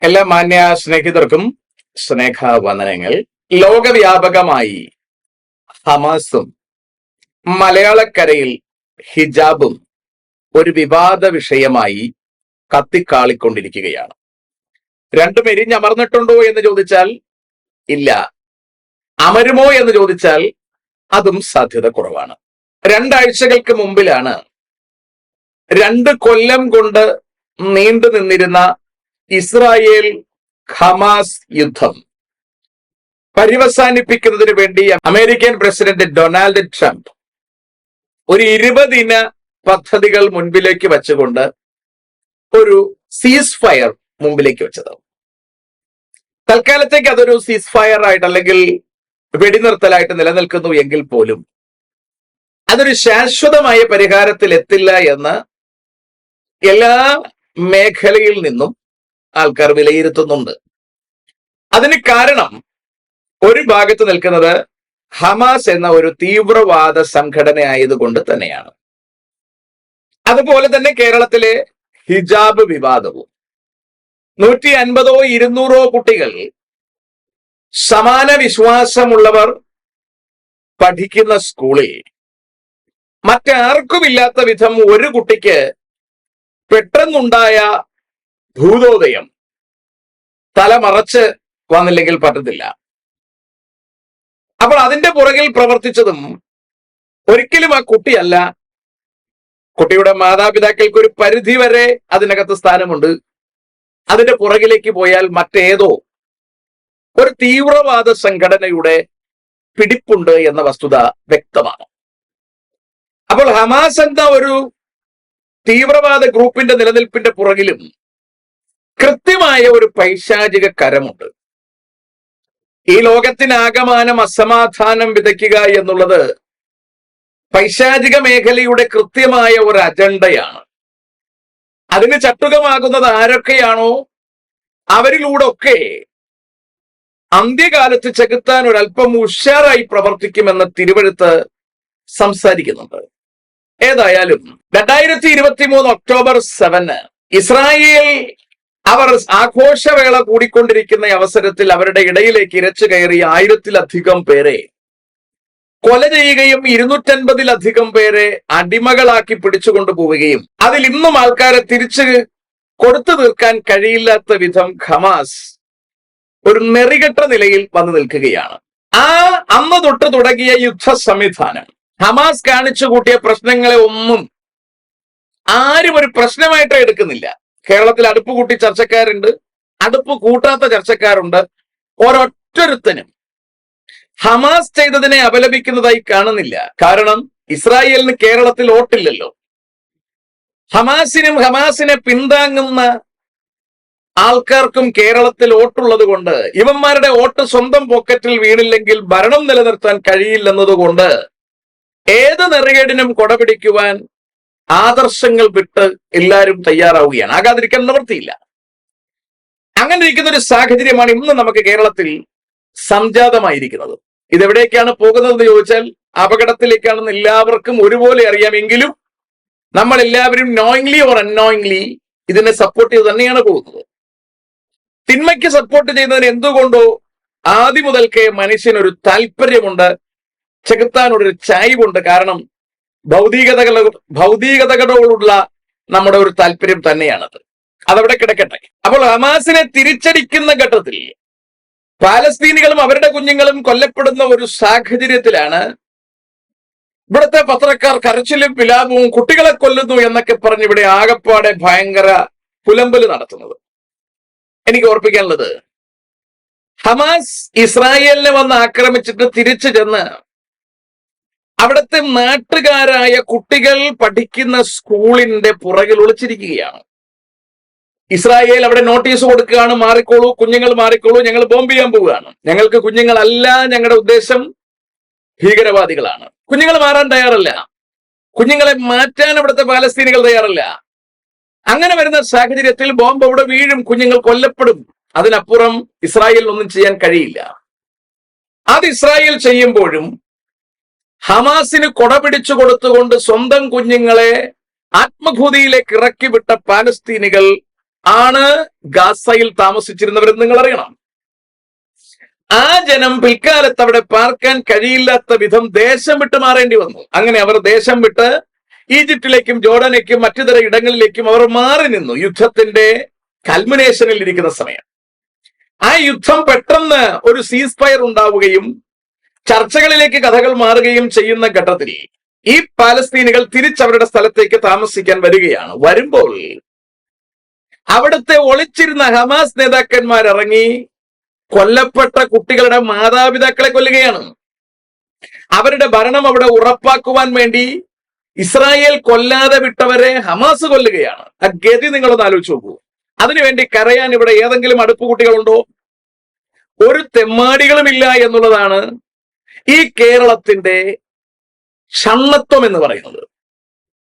എല്ലാ മാന്യ സ്നേഹിതർക്കും സ്നേഹവന്ദനങ്ങൾ. ലോകവ്യാപകമായി ഹമാസും മലയാളക്കരയിൽ ഹിജാബും ഒരു വിവാദ വിഷയമായി കത്തിക്കാളിക്കൊണ്ടിരിക്കുകയാണ്. രണ്ടും എരിഞ്ഞമർന്നിട്ടുണ്ടോ എന്ന് ചോദിച്ചാൽ ഇല്ല. അമരുമോ എന്ന് ചോദിച്ചാൽ അതും സാധ്യത കുറവാണ്. രണ്ടാഴ്ചകൾക്ക് മുമ്പിലാണ് 2 കൊല്ലം കൊണ്ട് നീണ്ടു നിന്നിരുന്ന ഇസ്രായേൽ ഹമാസ് യുദ്ധം പര്യവസാനിപ്പിക്കുന്നതിന് വേണ്ടി അമേരിക്കൻ പ്രസിഡന്റ് ഡൊണാൾഡ് ട്രംപ് ഒരു 20 ദിന പദ്ധതികൾ മുൻപിലേക്ക് വെച്ചുകൊണ്ട് ഒരു സീസ് ഫയർ മുമ്പിലേക്ക് വെച്ചത്. തൽക്കാലത്തേക്ക് അതൊരു സീസ് ഫയർ ആയിട്ട് അല്ലെങ്കിൽ വെടിനിർത്തലായിട്ട് നിലനിൽക്കുന്നു എങ്കിൽ പോലും അതൊരു ശാശ്വതമായ പരിഹാരത്തിൽ എത്തില്ല എന്ന് എല്ലാ മേഖലയിൽ നിന്നും ആൾക്കാർ വിലയിരുത്തുന്നുണ്ട്. അതിന് കാരണം ഒരു ഭാഗത്ത് നിൽക്കുന്നത് ഹമാസ് എന്ന ഒരു തീവ്രവാദ സംഘടന ആയതുകൊണ്ട് തന്നെയാണ്. അതുപോലെ തന്നെ കേരളത്തിലെ ഹിജാബ് വിവാദവും 150 200 കുട്ടികൾ സമാന വിശ്വാസമുള്ളവർ പഠിക്കുന്ന സ്കൂളിൽ മറ്റാർക്കുമില്ലാത്ത വിധം ഒരു കുട്ടിക്ക് പെട്ടെന്നുണ്ടായ ഭൂതോദയം തലമറച്ച് വന്നില്ലെങ്കിൽ പറ്റത്തില്ല. അപ്പോൾ അതിന്റെ പുറകിൽ പ്രവർത്തിച്ചതും ഒരിക്കലും ആ കുട്ടിയല്ല. കുട്ടിയുടെ മാതാപിതാക്കൾക്ക് ഒരു പരിധി വരെ അതിനകത്ത് സ്ഥാനമുണ്ട്. അതിന്റെ പുറകിലേക്ക് പോയാൽ മറ്റേതോ ഒരു തീവ്രവാദ സംഘടനയുടെ പിടിപ്പുണ്ട് എന്ന വസ്തുത വ്യക്തമാണ്. അപ്പോൾ ഹമാസ് എന്ന ഒരു തീവ്രവാദ ഗ്രൂപ്പിന്റെ നിലനിൽപ്പിന്റെ പുറകിലും കൃത്യമായ ഒരു പൈശാചിക കരമുണ്ട്. ഈ ലോകത്തിനാകമാനം അസമാധാനം വിതയ്ക്കുക എന്നുള്ളത് പൈശാചിക മേഖലയുടെ കൃത്യമായ ഒരു അജണ്ടയാണ്. അതിന് ചട്ടുകമാകുന്നത് ആരൊക്കെയാണോ അവരിലൂടെ ഒക്കെ അന്ത്യകാലത്ത് ചെകുത്താൻ ഒരല്പം ഉഷാറായി പ്രവർത്തിക്കുമെന്ന് തിരുവെഴുത്ത് സംസാരിക്കുന്നുണ്ട്. ഏതായാലും 2023 ഒക്ടോബർ 7 ഇസ്രായേൽ അവർ ആഘോഷവേള കൂടിക്കൊണ്ടിരിക്കുന്ന അവസരത്തിൽ അവരുടെ ഇടയിലേക്ക് ഇരച്ചു കയറി 1000-ലധികം പേരെ കൊല ചെയ്യുകയും 250-ലധികം പേരെ അടിമകളാക്കി പിടിച്ചുകൊണ്ടു പോവുകയും അതിൽ ഇന്നും ആൾക്കാരെ തിരിച്ചു കൊടുത്തു തീർക്കാൻ കഴിയില്ലാത്ത വിധം ഹമാസ് ഒരു നെറികെട്ട നിലയിൽ വന്നു നിൽക്കുകയാണ്. അന്ന് തൊട്ട് തുടങ്ങിയ യുദ്ധ സംവിധാനം ഹമാസ് കാണിച്ചു കൂട്ടിയ പ്രശ്നങ്ങളെ ഒന്നും ആരും ഒരു പ്രശ്നമായിട്ട് എടുക്കുന്നില്ല. കേരളത്തിൽ അടുപ്പ് കൂട്ടി ചർച്ചക്കാരുണ്ട്, അടുപ്പ് കൂട്ടാത്ത ചർച്ചക്കാരുണ്ട്. ഓരോരുത്തരും ഹമാസ് ചെയ്തതിനെ അപലപിക്കുന്നതായി കാണുന്നില്ല. കാരണം ഇസ്രായേലിന് കേരളത്തിൽ വോട്ടില്ലല്ലോ. ഹമാസിനെ പിന്താങ്ങുന്ന ആൾക്കാർക്കും കേരളത്തിൽ വോട്ടുള്ളത് കൊണ്ട് ഇവന്മാരുടെ വോട്ട് സ്വന്തം പോക്കറ്റിൽ വീണില്ലെങ്കിൽ ഭരണം നിലനിർത്താൻ കഴിയില്ലെന്നതുകൊണ്ട് ഏത് നെറികേടിനും കൊടപിടിക്കുവാൻ ആദർശങ്ങൾ വിട്ട് എല്ലാവരും തയ്യാറാവുകയാണ്. ആകാതിരിക്കാൻ നിവൃത്തിയില്ല. അങ്ങനെ ഇരിക്കുന്ന ഒരു സാഹചര്യമാണ് ഇന്ന് നമുക്ക് കേരളത്തിൽ സംജാതമായിരിക്കുന്നത്. ഇതെവിടേക്കാണ് പോകുന്നതെന്ന് ചോദിച്ചാൽ അപകടത്തിലേക്കാണെന്ന് എല്ലാവർക്കും ഒരുപോലെ അറിയാമെങ്കിലും നമ്മൾ എല്ലാവരും നോയിങ്ലി ഓർ അൺനോയിങ്ലി ഇതിനെ സപ്പോർട്ട് ചെയ്ത് തന്നെയാണ് പോകുന്നത്. തിന്മയ്ക്ക് സപ്പോർട്ട് ചെയ്യുന്നതിന് എന്തുകൊണ്ടോ ആദ്യം മുതൽക്കേ മനുഷ്യനൊരു താല്പര്യമുണ്ട്, ചെകുത്താനൊരു ചായ്വുണ്ട്. കാരണം ഭൗതികതകളോടുള്ള നമ്മുടെ ഒരു താല്പര്യം തന്നെയാണത്. അതവിടെ കിടക്കട്ടെ. അപ്പോൾ ഹമാസിനെ തിരിച്ചടിക്കുന്ന ഘട്ടത്തിൽ പാലസ്തീനികളും അവരുടെ കുഞ്ഞുങ്ങളും കൊല്ലപ്പെടുന്ന ഒരു സാഹചര്യത്തിലാണ് ഇവിടുത്തെ പത്രക്കാർ കരച്ചിലും വിലാപവും കുട്ടികളെ കൊല്ലുന്നു എന്നൊക്കെ പറഞ്ഞ് ഇവിടെ ആകപ്പാടെ ഭയങ്കര പുലമ്പല് നടത്തുന്നത്. എനിക്ക് ഓർപ്പിക്കാനുള്ളത്, ഹമാസ് ഇസ്രായേലിനെ വന്ന് ആക്രമിച്ചിട്ട് തിരിച്ചു ചെന്ന് അവിടുത്തെ നാട്ടുകാരായ കുട്ടികൾ പഠിക്കുന്ന സ്കൂളിന്റെ പുറകിൽ ഒളിച്ചിരിക്കുകയാണ്. ഇസ്രായേൽ അവിടെ നോട്ടീസ് കൊടുക്കുകയാണ്, മാറിക്കോളൂ, കുഞ്ഞുങ്ങൾ മാറിക്കോളൂ, ഞങ്ങൾ ബോംബ് ചെയ്യാൻ പോവുകയാണ്, ഞങ്ങൾക്ക് കുഞ്ഞുങ്ങളല്ല, ഞങ്ങളുടെ ഉദ്ദേശം ഭീകരവാദികളാണ്. കുഞ്ഞുങ്ങൾ മാറാൻ തയ്യാറല്ല, കുഞ്ഞുങ്ങളെ മാറ്റാൻ അവിടുത്തെ പാലസ്തീനികൾ തയ്യാറല്ല. അങ്ങനെ വരുന്ന സാഹചര്യത്തിൽ ബോംബ് അവിടെ വീഴും, കുഞ്ഞുങ്ങൾ കൊല്ലപ്പെടും. അതിനപ്പുറം ഇസ്രായേലിനൊന്നും ചെയ്യാൻ കഴിയില്ല. അത് ഇസ്രായേൽ ചെയ്യുമ്പോഴും ഹമാസിന് കൊടപിടിച്ചു കൊടുത്തുകൊണ്ട് സ്വന്തം കുഞ്ഞുങ്ങളെ ആത്മഭൂതിയിലേക്ക് ഇറക്കി വിട്ട പാലസ്തീനികൾ ആണ് ഗാസയിൽ താമസിച്ചിരുന്നവരെന്ന് നിങ്ങൾ അറിയണം. ആ ജനം പിൽക്കാലത്ത് അവിടെ പാർക്കാൻ കഴിയില്ലാത്ത വിധം ദേശം വിട്ട് മാറേണ്ടി വന്നു. അങ്ങനെ അവർ ദേശം വിട്ട് ഈജിപ്തിലേക്കും ജോർഡാനേക്കും മറ്റു ഇടങ്ങളിലേക്കും അവർ മാറി നിന്നു. യുദ്ധത്തിന്റെ കൽമിനേഷനിൽ ഇരിക്കുന്ന സമയം ആ യുദ്ധം പെട്ടെന്ന് ഒരു സീസ് ഫയർ ഉണ്ടാവുകയും ചർച്ചകളിലേക്ക് കഥകൾ മാറുകയും ചെയ്യുന്ന ഘട്ടത്തിൽ ഈ പാലസ്തീനികൾ തിരിച്ചവരുടെ സ്ഥലത്തേക്ക് താമസിക്കാൻ വരികയാണ്. വരുമ്പോൾ അവിടുത്തെ ഒളിച്ചിരുന്ന ഹമാസ് നേതാക്കന്മാർ ഇറങ്ങി കൊല്ലപ്പെട്ട കുട്ടികളുടെ മാതാപിതാക്കളെ കൊല്ലുകയാണ്. അവരുടെ ഭരണം അവിടെ ഉറപ്പാക്കുവാൻ വേണ്ടി ഇസ്രായേൽ കൊല്ലാതെ വിട്ടവരെ ഹമാസ് കൊല്ലുകയാണ്. ആ ഗതി നിങ്ങളൊന്ന് ആലോചിച്ച് നോക്കൂ. അതിനുവേണ്ടി കരയാൻ ഇവിടെ ഏതെങ്കിലും അടുപ്പുകുട്ടികളുണ്ടോ? ഒരു തെമ്മാടികളുമില്ല എന്നുള്ളതാണ് ഈ കേരളത്തിന്റെ ഷണ്ണത്വം എന്ന് പറയുന്നത്.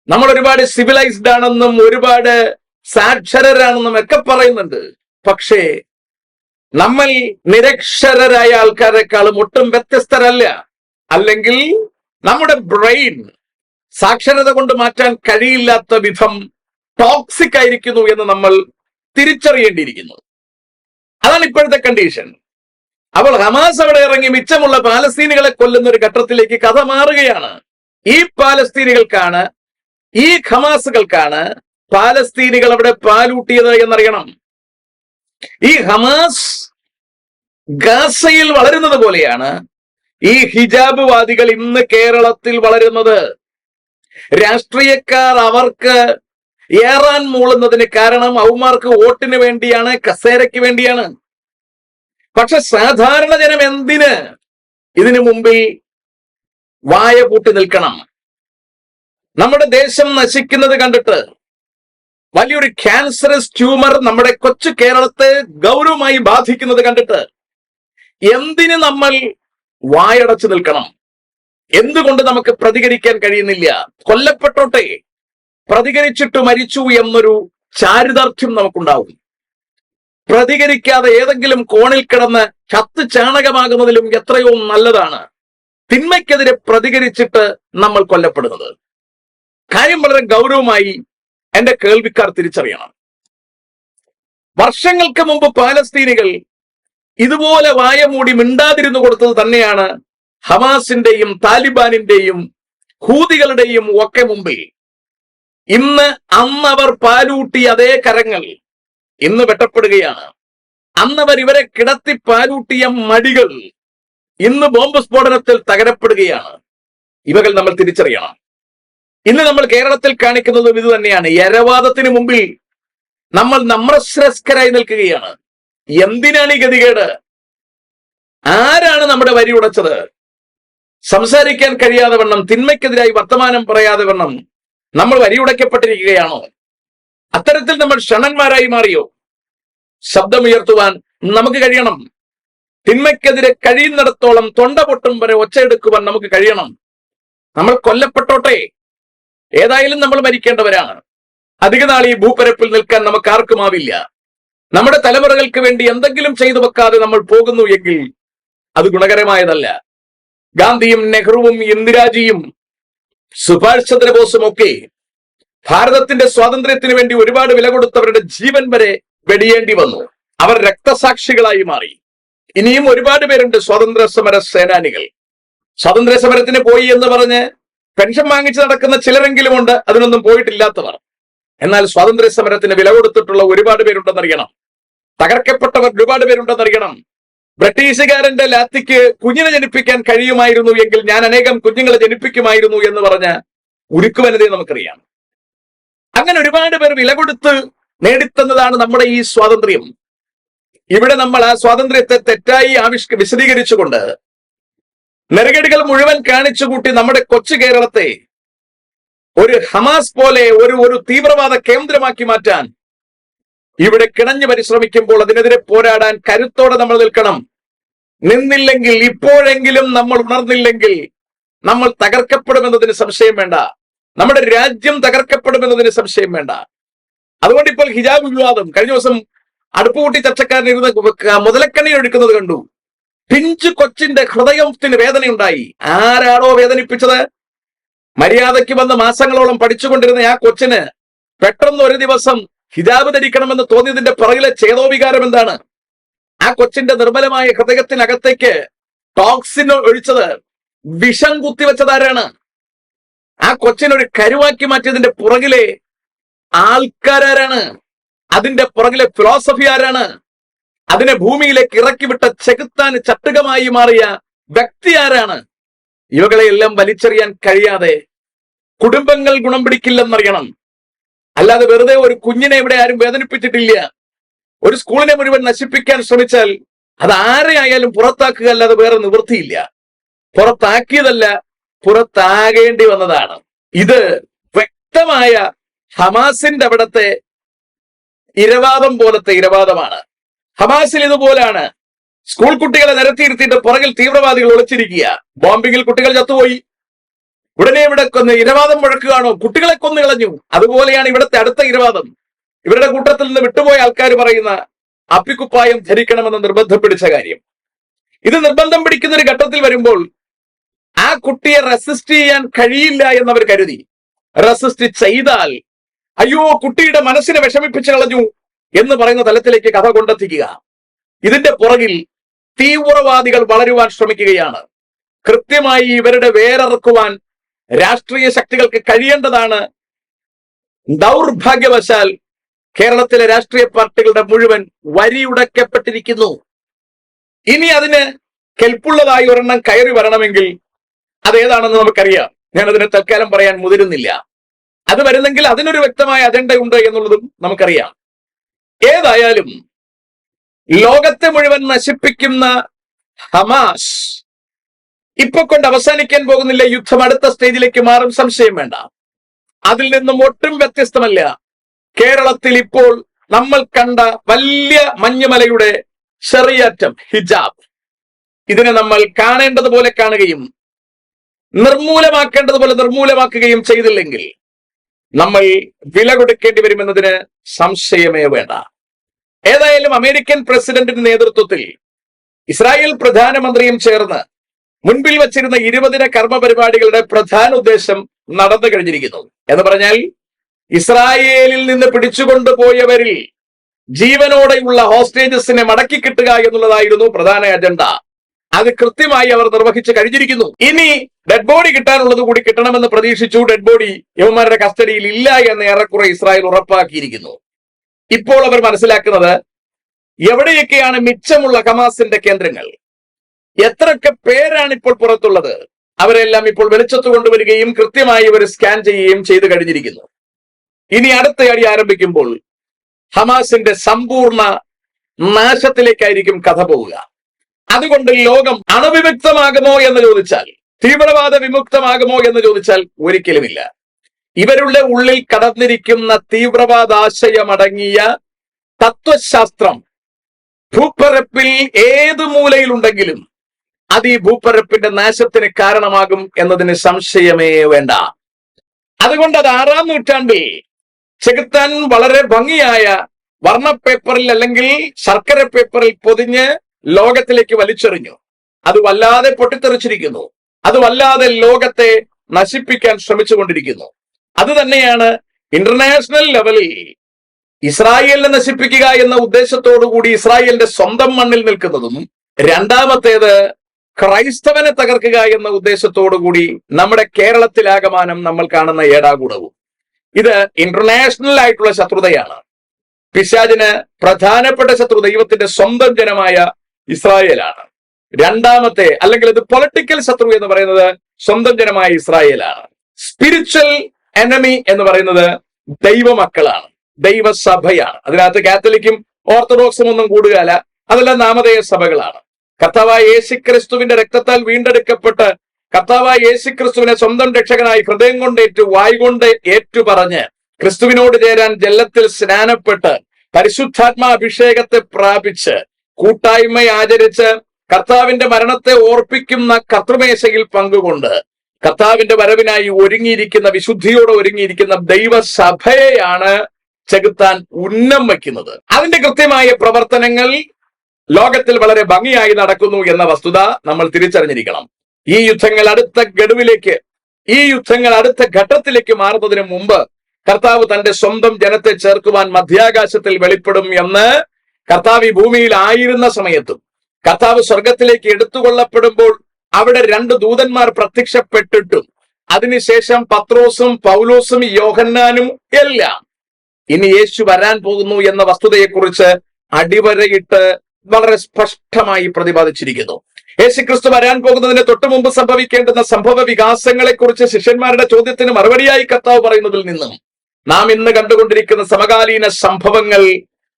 നമ്മൾ ഒരുപാട് സിവിലൈസ്ഡ് ആണെന്നും ഒരുപാട് സാക്ഷരരാണെന്നും ഒക്കെ പറയുന്നുണ്ട്. പക്ഷേ നമ്മൾ നിരക്ഷരരായ ആൾക്കാരെക്കാളും ഒട്ടും വ്യത്യസ്തരല്ല. അല്ലെങ്കിൽ നമ്മുടെ ബ്രെയിൻ സാക്ഷരത കൊണ്ട് മാറ്റാൻ കഴിയില്ലാത്ത വിധം ടോക്സിക് ആയിരിക്കുന്നു എന്ന് നമ്മൾ തിരിച്ചറിയേണ്ടിയിരിക്കുന്നു. അതാണ് ഇപ്പോഴത്തെ കണ്ടീഷൻ. അപ്പോൾ ഹമാസ് അവിടെ ഇറങ്ങി മിച്ചമുള്ള പാലസ്തീനികളെ കൊല്ലുന്ന ഒരു ഘട്ടത്തിലേക്ക് കഥ മാറുകയാണ്. ഈ പാലസ്തീനികൾക്കാണ്, ഈ ഹമാസുകൾക്കാണ് പാലസ്തീനികൾ അവിടെ പാലൂട്ടിയത് എന്നറിയണം. ഈ ഹമാസ് ഗാസയിൽ വളരുന്നത് പോലെയാണ് ഈ ഹിജാബ് വാദികൾ ഇന്ന് കേരളത്തിൽ വളരുന്നത്. രാഷ്ട്രീയക്കാർ അവർക്ക് ഏറാൻ മൂളുന്നതിന് കാരണം അവന്മാർക്ക് വോട്ടിന് വേണ്ടിയാണ്, കസേരയ്ക്ക് വേണ്ടിയാണ്. പക്ഷെ സാധാരണ ജനം എന്തിന് ഇതിനു മുമ്പിൽ വായ പൂട്ടി നിൽക്കണം? നമ്മുടെ ദേശം നശിക്കുന്നത് കണ്ടിട്ട് വലിയൊരു ക്യാൻസറസ് ട്യൂമർ നമ്മുടെ കൊച്ചു കേരളത്തെ ഗൗരവമായി ബാധിക്കുന്നത് കണ്ടിട്ട് എന്തിന് നമ്മൾ വായടച്ചു നിൽക്കണം? എന്തുകൊണ്ട് നമുക്ക് പ്രതികരിക്കാൻ കഴിയുന്നില്ല? കൊല്ലപ്പെട്ടോട്ടെ, പ്രതികരിച്ചിട്ട് മരിച്ചു എന്നൊരു ചാരിതാർത്ഥ്യം നമുക്കുണ്ടാവും. പ്രതികരിക്കാതെ ഏതെങ്കിലും കോണിൽ കിടന്ന് ചത്ത് ചാണകമാകുന്നതിലും എത്രയോ നല്ലതാണ് തിന്മയ്ക്കെതിരെ പ്രതികരിച്ചിട്ട് നമ്മൾ കൊല്ലപ്പെടുന്നത്. കാര്യം വളരെ ഗൗരവമായി എന്റെ കേൾവിക്കാർ തിരിച്ചറിയണം. വർഷങ്ങൾക്ക് മുമ്പ് പാലസ്തീനികൾ ഇതുപോലെ വായ മൂടി മിണ്ടാതിരുന്നു കൊടുത്തത് തന്നെയാണ് ഹമാസിന്റെയും താലിബാനിന്റെയും ഹൂതികളുടെയും ഒക്കെ മുമ്പിൽ ഇന്ന് അന്നവർ പാലൂട്ടിയ അതേ കരങ്ങൾ ഇന്ന് വെട്ടപ്പെടുകയാണ്. അന്നവർ ഇവരെ കിടത്തി പാലൂട്ടിയ മടികൾ ഇന്ന് ബോംബ് സ്ഫോടനത്തിൽ തകരപ്പെടുകയാണ്. ഇവകൾ നമ്മൾ തിരിച്ചറിയണം. ഇന്ന് നമ്മൾ കേരളത്തിൽ കാണിക്കുന്നതും ഇത് തന്നെയാണ്. യരവാദത്തിന് മുമ്പിൽ നമ്മൾ നമ്രശ്രസ്കരായി നിൽക്കുകയാണ്. എന്തിനാണ് ഈ ഗതികേട്? ആരാണ് നമ്മുടെ വരി ഉടച്ചത്? സംസാരിക്കാൻ കഴിയാതെ വണ്ണം, തിന്മയ്ക്കെതിരായി വർത്തമാനം പറയാതെ വണ്ണം നമ്മൾ വരിയുടയ്ക്കപ്പെട്ടിരിക്കുകയാണോ? അത്തരത്തിൽ നമ്മൾ ക്ഷണന്മാരായി മാറിയോ? ശബ്ദമുയർത്തുവാൻ നമുക്ക് കഴിയണം. തിന്മയ്ക്കെതിരെ കഴിയുന്നിടത്തോളം തൊണ്ട പൊട്ടും വരെ ഒച്ചയെടുക്കുവാൻ നമുക്ക് കഴിയണം. നമ്മൾ കൊല്ലപ്പെട്ടോട്ടെ, ഏതായാലും നമ്മൾ മരിക്കേണ്ടവരാണ്. അധിക നാൾ ഈ ഭൂപരപ്പിൽ നിൽക്കാൻ നമുക്ക് ആർക്കുമാവില്ല. നമ്മുടെ തലമുറകൾക്ക് വേണ്ടി എന്തെങ്കിലും ചെയ്തു വെക്കാതെ നമ്മൾ പോകുന്നു എങ്കിൽ അത് ഗുണകരമായതല്ല. ഗാന്ധിയും നെഹ്റുവും ഇന്ദിരാജിയും സുഭാഷ് ചന്ദ്രബോസും ഒക്കെ ഭാരതത്തിന്റെ സ്വാതന്ത്ര്യത്തിന് വേണ്ടി ഒരുപാട് വില കൊടുത്തവരുടെ ജീവൻ വരെ വെടിയേണ്ടി വന്നു. അവർ രക്തസാക്ഷികളായി മാറി. ഇനിയും ഒരുപാട് പേരുണ്ട് സ്വാതന്ത്ര്യ സമര സേനാനികൾ. സ്വാതന്ത്ര്യ സമരത്തിന് പോയി എന്ന് പറഞ്ഞ് പെൻഷൻ വാങ്ങിച്ച് നടക്കുന്ന ചിലരെങ്കിലും ഉണ്ട്, അതിനൊന്നും പോയിട്ടില്ലാത്തവർ. എന്നാൽ സ്വാതന്ത്ര്യ സമരത്തിന് വില കൊടുത്തിട്ടുള്ള ഒരുപാട് പേരുണ്ടെന്നറിയണം. തകർക്കപ്പെട്ടവർ ഒരുപാട് പേരുണ്ടെന്നറിയണം. ബ്രിട്ടീഷുകാരന്റെ ലാത്തിക്ക് കുഞ്ഞിനെ ജനിപ്പിക്കാൻ കഴിയുമായിരുന്നു എങ്കിൽ ഞാൻ അനേകം കുഞ്ഞുങ്ങളെ ജനിപ്പിക്കുമായിരുന്നു എന്ന് പറഞ്ഞ ഉരുക്കുവനതയെ നമുക്കറിയാം. അങ്ങനെ ഒരുപാട് പേർ വില കൊടുത്ത് നേടിത്തന്നതാണ് നമ്മുടെ ഈ സ്വാതന്ത്ര്യം. ഇവിടെ നമ്മൾ ആ സ്വാതന്ത്ര്യത്തെ തെറ്റായി വിശദീകരിച്ചുകൊണ്ട് നെറുകേടുകൾ മുഴുവൻ കാണിച്ചുകൂട്ടി നമ്മുടെ കൊച്ചു കേരളത്തെ ഒരു ഹമാസ് പോലെ ഒരു തീവ്രവാദ കേന്ദ്രമാക്കി മാറ്റാൻ ഇവിടെ കിണഞ്ഞു പരിശ്രമിക്കുമ്പോൾ അതിനെതിരെ പോരാടാൻ കരുത്തോടെ നമ്മൾ നിൽക്കണം. നിന്നില്ലെങ്കിൽ, ഇപ്പോഴെങ്കിലും നമ്മൾ ഉണർന്നില്ലെങ്കിൽ നമ്മൾ തകർക്കപ്പെടുമെന്നതിന് സംശയം വേണ്ട. നമ്മുടെ രാജ്യം തകർക്കപ്പെടുമെന്നതിന് സംശയം വേണ്ട. അതുകൊണ്ട് ഇപ്പോൾ ഹിജാബ് വിവാദം കഴിഞ്ഞ ദിവസം അടുപ്പുകൂട്ടി ചർച്ചക്കാരനിരുന്ന് മുതലക്കണ്ണി ഒഴുക്കുന്നത് കണ്ടു. പിഞ്ചു കൊച്ചിന്റെ ഹൃദയത്തിന് വേദനയുണ്ടായി. ആരാണോ വേദനിപ്പിച്ചത്? മര്യാദയ്ക്ക് വന്ന് മാസങ്ങളോളം പഠിച്ചുകൊണ്ടിരുന്ന ആ കൊച്ചിന് പെട്ടെന്ന് ഒരു ദിവസം ഹിജാബ് ധരിക്കണമെന്ന് തോന്നിയതിന്റെ പുറകിലെ ചേതോവികാരം എന്താണ്? ആ കൊച്ചിന്റെ നിർമ്മലമായ ഹൃദയത്തിനകത്തേക്ക് ടോക്സിൻ ഒഴിച്ചത്, വിഷം കുത്തിവെച്ചതാരാണ്? ആ കൊച്ചിനൊരു കരുവാക്കി മാറ്റിയതിന്റെ പുറകിലെ ആൾക്കാരാരാണ്? അതിന്റെ പുറകിലെ ഫിലോസഫി ആരാണ്? അതിനെ ഭൂമിയിലേക്ക് ഇറക്കിവിട്ട ചെകുത്താൻ ചട്ടുകമായി മാറിയ വ്യക്തി ആരാണ്? ഇവകളെയെല്ലാം വലിച്ചെറിയാൻ കഴിയാതെ കുടുംബങ്ങൾ ഗുണം പിടിക്കില്ലെന്നറിയണം. അല്ലാതെ വെറുതെ ഒരു കുഞ്ഞിനെ ഇവിടെ ആരും വേദനിപ്പിച്ചിട്ടില്ല. ഒരു സ്കൂളിനെ മുഴുവൻ നശിപ്പിക്കാൻ ശ്രമിച്ചാൽ അത് ആരെയായാലും പുറത്താക്കുക അല്ലാതെ വേറെ നിവൃത്തിയില്ല. പുറത്താക്കിയതല്ല, പുറത്താകേണ്ടി വന്നതാണ്. ഇത് വ്യക്തമായ ഹമാസിന്റെ അവിടത്തെ ഇരവാദം പോലത്തെ ഇരവാദമാണ്. ഹമാസിൽ ഇതുപോലാണ്. സ്കൂൾ കുട്ടികളെ നിരത്തിയിരുത്തിയിട്ട് പുറകിൽ തീവ്രവാദികൾ ഒളിച്ചിരിക്കുക. ബോംബിങ്ങിൽ കുട്ടികൾ ചത്തുപോയി, ഉടനെ ഇവിടെ കൊന്ന് ഇരവാദം മുഴക്കുകയാണോ? കുട്ടികളെ കൊന്നു കളഞ്ഞു. അതുപോലെയാണ് ഇവിടുത്തെ അടുത്ത ഇരവാദം. ഇവരുടെ കൂട്ടത്തിൽ നിന്ന് വിട്ടുപോയ ആൾക്കാർ പറയുന്ന അപ്പിക്കുപ്പായം ധരിക്കണമെന്ന് നിർബന്ധം പിടിച്ച കാര്യം. ഇത് നിർബന്ധം പിടിക്കുന്ന ഒരു ഘട്ടത്തിൽ വരുമ്പോൾ ആ കുട്ടിയെ റെസിസ്റ്റ് ചെയ്യാൻ കഴിയില്ല എന്നവർ കരുതി. റെസിസ്റ്റ് ചെയ്താൽ അയ്യോ കുട്ടിയുടെ മനസ്സിനെ വിഷമിപ്പിച്ചു കളഞ്ഞു എന്ന് പറയുന്ന തലത്തിലേക്ക് കഥ കൊണ്ടെത്തിക്കുക. ഇതിന്റെ പുറകിൽ തീവ്രവാദികൾ വളരുവാൻ ശ്രമിക്കുകയാണ്. കൃത്യമായി ഇവരുടെ വേരറുക്കുവാൻ രാഷ്ട്രീയ ശക്തികൾക്ക് കഴിയേണ്ടതാണ്. ദൗർഭാഗ്യവശാൽ കേരളത്തിലെ രാഷ്ട്രീയ പാർട്ടികളുടെ മുഴുവൻ വരിയുടക്കപ്പെട്ടിരിക്കുന്നു. ഇനി അതിന് കെൽപ്പുള്ളതായി ഒരെണ്ണം കയറി വരണമെങ്കിൽ അതേതാണെന്ന് നമുക്കറിയാം. ഞാനതിനെ തൽക്കാലം പറയാൻ മുതിരുന്നില്ല. അത് വരുന്നെങ്കിൽ അതിനൊരു വ്യക്തമായ അജണ്ട ഉണ്ട് എന്നുള്ളതും നമുക്കറിയാം. ഏതായാലും ലോകത്തെ മുഴുവൻ നശിപ്പിക്കുന്ന ഹമാസ് ഇപ്പൊ കൊണ്ട് അവസാനിക്കാൻ പോകുന്നില്ല. യുദ്ധം അടുത്ത സ്റ്റേജിലേക്ക് മാറും, സംശയം വേണ്ട. അതിൽ നിന്നും ഒട്ടും വ്യത്യസ്തമല്ല കേരളത്തിൽ ഇപ്പോൾ നമ്മൾ കണ്ട വലിയ മഞ്ഞുമലയുടെ ചെറിയറ്റം ഹിജാബ്. ഇതിനെ നമ്മൾ കാണേണ്ടതുപോലെ കാണുകയും നിർമൂലമാക്കേണ്ടതുപോലെ നിർമൂലമാക്കുകയും ചെയ്തില്ലെങ്കിൽ നമ്മൾ വില കൊടുക്കേണ്ടി വരുമെന്നതിന് സംശയമേ വേണ്ട. ഏതായാലും അമേരിക്കൻ പ്രസിഡന്റിന്റെ നേതൃത്വത്തിൽ ഇസ്രായേൽ പ്രധാനമന്ത്രിയും ചേർന്ന് മുൻപിൽ വച്ചിരുന്ന 20 ദിന കർമ്മ പരിപാടികളുടെ പ്രധാന ഉദ്ദേശം നടന്നു കഴിഞ്ഞിരിക്കുന്നു. എന്ന് പറഞ്ഞാൽ ഇസ്രായേലിൽ നിന്ന് പിടിച്ചുകൊണ്ടുപോയവരിൽ ജീവനോടെയുള്ള ഹോസ്റ്റേജസിനെ മടക്കി കിട്ടുക എന്നുള്ളതായിരുന്നു പ്രധാന അജണ്ട. അത് കൃത്യമായി അവർ നിർവഹിച്ചു കഴിഞ്ഞിരിക്കുന്നു. ഇനി ഡെഡ് ബോഡി കിട്ടാനുള്ളത് കൂടി കിട്ടണമെന്ന് പ്രതീക്ഷിച്ചു. ഡെഡ് ബോഡി യവന്മാരുടെ കസ്റ്റഡിയിൽ ഇല്ല എന്ന് ഏറെക്കുറെ ഇസ്രായേൽ ഉറപ്പാക്കിയിരിക്കുന്നു. ഇപ്പോൾ അവർ മനസ്സിലാക്കുന്നത് എവിടെയൊക്കെയാണ് മിച്ചമുള്ള ഹമാസിന്റെ കേന്ദ്രങ്ങൾ, എത്രയൊക്കെ പേരാണ് ഇപ്പോൾ പുറത്തുള്ളത്, അവരെല്ലാം ഇപ്പോൾ വെളിച്ചത്ത് കൊണ്ടുവരികയും കൃത്യമായി ഇവർ സ്കാൻ ചെയ്യുകയും ചെയ്തു കഴിഞ്ഞിരിക്കുന്നു. ഇനി അടുത്ത അടി ആരംഭിക്കുമ്പോൾ ഹമാസിന്റെ സമ്പൂർണ്ണ നാശത്തിലേക്കായിരിക്കും കഥ പോവുക. അതുകൊണ്ട് ലോകം അണുവിമുക്തമാകുമോ എന്ന് ചോദിച്ചാൽ, തീവ്രവാദ വിമുക്തമാകുമോ എന്ന് ചോദിച്ചാൽ ഒരിക്കലുമില്ല. ഇവരുടെ ഉള്ളിൽ കടന്നിരിക്കുന്ന തീവ്രവാദാശയമടങ്ങിയ തത്വശാസ്ത്രം ഭൂപ്പരപ്പിൽ ഏത് മൂലയിലുണ്ടെങ്കിലും അത് ഈ ഭൂപ്പരപ്പിന്റെ നാശത്തിന് കാരണമാകും എന്നതിന് സംശയമേ വേണ്ട. അതുകൊണ്ട് അത് 6-ാം നൂറ്റാണ്ടിൽ ചെകുത്താൻ വളരെ ഭംഗിയായ വർണ്ണ പേപ്പറിൽ അല്ലെങ്കിൽ ശർക്കര പേപ്പറിൽ പൊതിഞ്ഞ് ലോകത്തിലേക്ക് വലിച്ചെറിഞ്ഞു. അത് വല്ലാതെ പൊട്ടിത്തെറിച്ചിരിക്കുന്നു. അത് വല്ലാതെ ലോകത്തെ നശിപ്പിക്കാൻ ശ്രമിച്ചുകൊണ്ടിരിക്കുന്നു. അത് തന്നെയാണ് ഇന്റർനാഷണൽ ലെവലിൽ ഇസ്രായേലിനെ നശിപ്പിക്കുക എന്ന ഉദ്ദേശത്തോടു കൂടി ഇസ്രായേലിന്റെ സ്വന്തം മണ്ണിൽ നിൽക്കുന്നതും, രണ്ടാമത്തേത് ക്രൈസ്തവനെ തകർക്കുക എന്ന ഉദ്ദേശത്തോടു കൂടി നമ്മുടെ കേരളത്തിലാകമാനം നമ്മൾ കാണുന്ന ഏടാകൂടവും. ഇത് ഇന്റർനാഷണൽ ആയിട്ടുള്ള ശത്രുതയാണ്. പിശാചിന് പ്രധാനപ്പെട്ട ശത്രു ദൈവത്തിന്റെ സ്വന്തം ജനമായ ഇസ്രായേലാണ്. രണ്ടാമത്തെ അല്ലെങ്കിൽ ഇത് പൊളിറ്റിക്കൽ ശത്രു എന്ന് പറയുന്നത് സ്വന്തം ജനമായ ഇസ്രായേലാണ്. സ്പിരിച്വൽ എനമി എന്ന് പറയുന്നത് ദൈവമക്കളാണ്, ദൈവസഭയാണ്. അതിനകത്ത് കാത്തലിക്കും ഓർത്തഡോക്സും ഒന്നും കൂടുകയല്ല, അതെല്ലാം നാമധേയ സഭകളാണ്. കർത്താവായ യേശുക്രിസ്തുവിന്റെ രക്തത്താൽ വീണ്ടെടുക്കപ്പെട്ട് കർത്താവായ യേശുക്രിസ്തുവിനെ സ്വന്തം രക്ഷകനായി ഹൃദയം കൊണ്ട് വായ് കൊണ്ട് ഏറ്റുപറഞ്ഞ് ക്രിസ്തുവിനോട് ചേരാൻ ജലത്തിൽ സ്നാനപ്പെട്ട് പരിശുദ്ധാത്മാ അഭിഷേകത്തെ പ്രാപിച്ച് കൂട്ടായ്മ ആചരിച്ച് കർത്താവിന്റെ മരണത്തെ ഓർപ്പിക്കുന്ന കർത്തൃമേശയിൽ പങ്കുകൊണ്ട് കർത്താവിന്റെ വരവിനായി ഒരുങ്ങിയിരിക്കുന്ന, വിശുദ്ധിയോടെ ഒരുങ്ങിയിരിക്കുന്ന ദൈവസഭയെയാണ് ചെകുത്താൻ ഉന്നം വയ്ക്കുന്നത്. അതിന്റെ കൃത്യമായ പ്രവർത്തനങ്ങൾ ലോകത്തിൽ വളരെ ഭംഗിയായി നടക്കുന്നു എന്ന വസ്തുത നമ്മൾ തിരിച്ചറിഞ്ഞിരിക്കണം. ഈ യുദ്ധങ്ങൾ അടുത്ത ഗഡുവിലേക്ക്, ഈ യുദ്ധങ്ങൾ അടുത്ത ഘട്ടത്തിലേക്ക് മാറുന്നതിന് മുമ്പ് കർത്താവ് തന്റെ സ്വന്തം ജനത്തെ ചേർക്കുവാൻ മധ്യാകാശത്തിൽ വെളിപ്പെടും എന്ന് കർത്താവ് ഈ ഭൂമിയിൽ ആയിരുന്ന സമയത്തും കർത്താവ് സ്വർഗത്തിലേക്ക് എടുത്തുകൊള്ളപ്പെടുമ്പോൾ അവിടെ 2 ദൂതന്മാർ പ്രത്യക്ഷപ്പെട്ടിട്ടും അതിനുശേഷം പത്രോസും പൗലോസും യോഹന്നാനും എല്ലാം ഇനി യേശു വരാൻ പോകുന്നു എന്ന വസ്തുതയെക്കുറിച്ച് അടിവരയിട്ട് വളരെ സ്പഷ്ടമായി പ്രതിപാദിച്ചിരിക്കുന്നു. യേശുക്രിസ്തു വരാൻ പോകുന്നതിന് തൊട്ടു മുമ്പ് സംഭവിക്കേണ്ടുന്ന സംഭവ വികാസങ്ങളെ കുറിച്ച് ശിഷ്യന്മാരുടെ ചോദ്യത്തിന് മറുപടിയായി കർത്താവ് പറയുന്നതിൽ നിന്നും നാം ഇന്ന് കണ്ടുകൊണ്ടിരിക്കുന്ന സമകാലീന സംഭവങ്ങൾ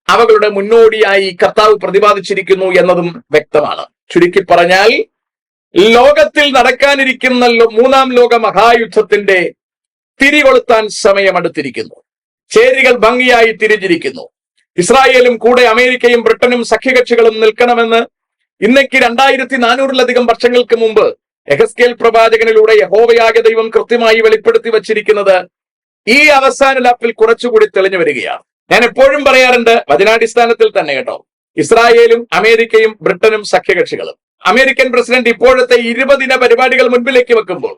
അവകളുടെ മുന്നോടിയായി കർത്താവ് പ്രതിപാദിച്ചിരിക്കുന്നു എന്നതും വ്യക്തമാണ്. ചുരുക്കി പറഞ്ഞാൽ ലോകത്തിൽ നടക്കാനിരിക്കുന്ന 3-ാം ലോക മഹായുദ്ധത്തിന്റെ തിരികൊളുത്താൻ സമയമെടുത്തിരിക്കുന്നു. ചേരികൾ ഭംഗിയായി തിരിഞ്ഞിരിക്കുന്നു. ഇസ്രായേലും കൂടെ അമേരിക്കയും ബ്രിട്ടനും സഖ്യകക്ഷികളും നിൽക്കണമെന്ന് ഇന്നേക്ക് 2400-ലധികം വർഷങ്ങൾക്ക് മുമ്പ് യെഹെസ്കേൽ പ്രവാചകനിലൂടെ യഹോവയായ ദൈവം കൃത്യമായി വെളിപ്പെടുത്തി വച്ചിരിക്കുന്നത് ഈ അവസാന ലാപ്പിൽ കുറച്ചുകൂടി തെളിഞ്ഞു വരികയാണ്. ഞാൻ എപ്പോഴും പറയാറുണ്ട്, വചനാടിസ്ഥാനത്തിൽ തന്നെ കേട്ടോ, ഇസ്രായേലും അമേരിക്കയും ബ്രിട്ടനും സഖ്യകക്ഷികളും. അമേരിക്കൻ പ്രസിഡന്റ് ഇപ്പോഴത്തെ 20 ദിന പരിപാടികൾ മുൻപിലേക്ക് വെക്കുമ്പോൾ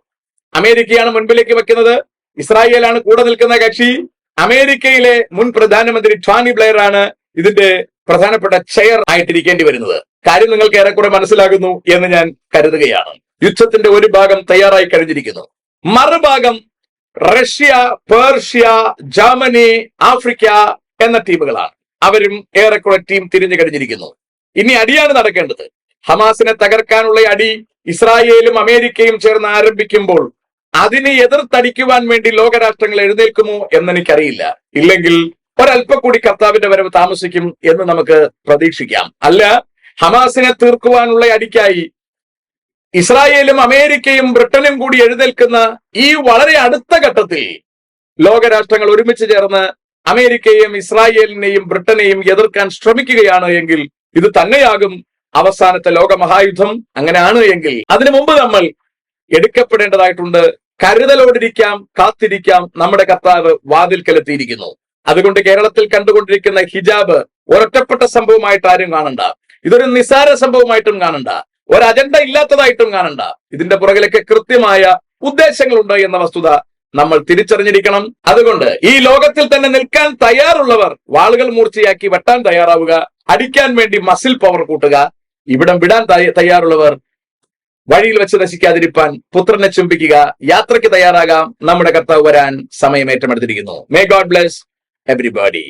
അമേരിക്കയാണ് മുൻപിലേക്ക് വെക്കുന്നത്, ഇസ്രായേലാണ് കൂടെ നിൽക്കുന്ന കക്ഷി. അമേരിക്കയിലെ മുൻ പ്രധാനമന്ത്രി ടോണി ബ്ലെയർ ആണ് ഇതിന്റെ പ്രധാനപ്പെട്ട ചെയർ ആയിട്ടിരിക്കേണ്ടി വരുന്നത്. കാര്യം നിങ്ങൾക്ക് ഏറെക്കുറെ മനസ്സിലാകുന്നു എന്ന് ഞാൻ കരുതുകയാണ്. യുദ്ധത്തിന്റെ ഒരു ഭാഗം തയ്യാറായി കഴിഞ്ഞിരിക്കുന്നു, മറുഭാഗം റഷ്യ, പേർഷ്യ, ജർമ്മനി, ആഫ്രിക്ക എന്ന ടീമുകളാണ്. അവരും ഏറെക്കുറെ ടീം തിരിഞ്ഞു കഴിഞ്ഞിരിക്കുന്നു. ഇനി അടിയാണ് നടക്കേണ്ടത്. ഹമാസിനെ തകർക്കാനുള്ള അടി ഇസ്രായേലും അമേരിക്കയും ചേർന്ന് ആരംഭിക്കുമ്പോൾ അതിനെ എതിർത്തടിക്കുവാൻ വേണ്ടി ലോകരാഷ്ട്രങ്ങൾ എഴുന്നേൽക്കുമോ എന്നെനിക്കറിയില്ല. ഇല്ലെങ്കിൽ ഒരല്പം കൂടി കർത്താവിന്റെ വരവ് താമസിക്കും എന്ന് നമുക്ക് പ്രതീക്ഷിക്കാം. അല്ല, ഹമാസിനെ തീർക്കുവാനുള്ള അടിക്കായി ഇസ്രായേലും അമേരിക്കയും ബ്രിട്ടനും കൂടി എഴുന്നേൽക്കുന്ന ഈ വളരെ അടുത്ത ഘട്ടത്തിൽ ലോകരാഷ്ട്രങ്ങൾ ഒരുമിച്ച് ചേർന്ന് അമേരിക്കയെയും ഇസ്രായേലിനെയും ബ്രിട്ടനെയും എതിർക്കാൻ ശ്രമിക്കുകയാണ് എങ്കിൽ ഇത് തന്നെയാകും അവസാനത്തെ ലോകമഹായുദ്ധം. അങ്ങനെയാണ് എങ്കിൽ അതിനു മുമ്പ് നമ്മൾ എടുക്കപ്പെടേണ്ടതായിട്ടുണ്ട്. കരുതലോടിരിക്കാം, കാത്തിരിക്കാം. നമ്മുടെ കർത്താവ് വാതിൽക്കലെത്തിയിരിക്കുന്നു. അതുകൊണ്ട് കേരളത്തിൽ കണ്ടുകൊണ്ടിരിക്കുന്ന ഹിജാബ് ഒരൊറ്റപ്പെട്ട സംഭവമായിട്ട് ആരും കാണണ്ട. ഇതൊരു നിസ്സാര സംഭവമായിട്ടും കാണണ്ട, ഒരു അജണ്ട ഇല്ലാത്തതായിട്ടും കാണണ്ട. ഇതിന്റെ പുറകിലൊക്കെ കൃത്യമായ ഉദ്ദേശങ്ങളുണ്ട് എന്ന വസ്തുത നമ്മൾ തിരിച്ചറിഞ്ഞിരിക്കണം. അതുകൊണ്ട് ഈ ലോകത്തിൽ തന്നെ നിൽക്കാൻ തയ്യാറുള്ളവർ വാളുകൾ മൂർച്ചയാക്കി വെട്ടാൻ തയ്യാറാവുക, അടിക്കാൻ വേണ്ടി മസിൽ പവർ കൂട്ടുക. ഇവിടം വിടാൻ തയ്യാറുള്ളവർ വഴിയിൽ വെച്ച് നശിക്കാതിരിപ്പാൻ പുത്രനെ ചുംബിക്കുക. യാത്രയ്ക്ക് തയ്യാറാകാം. നമ്മുടെ കർത്താവ് വരാൻ സമയം ഏറ്റെടുത്തിരിക്കുന്നു. May God bless everybody.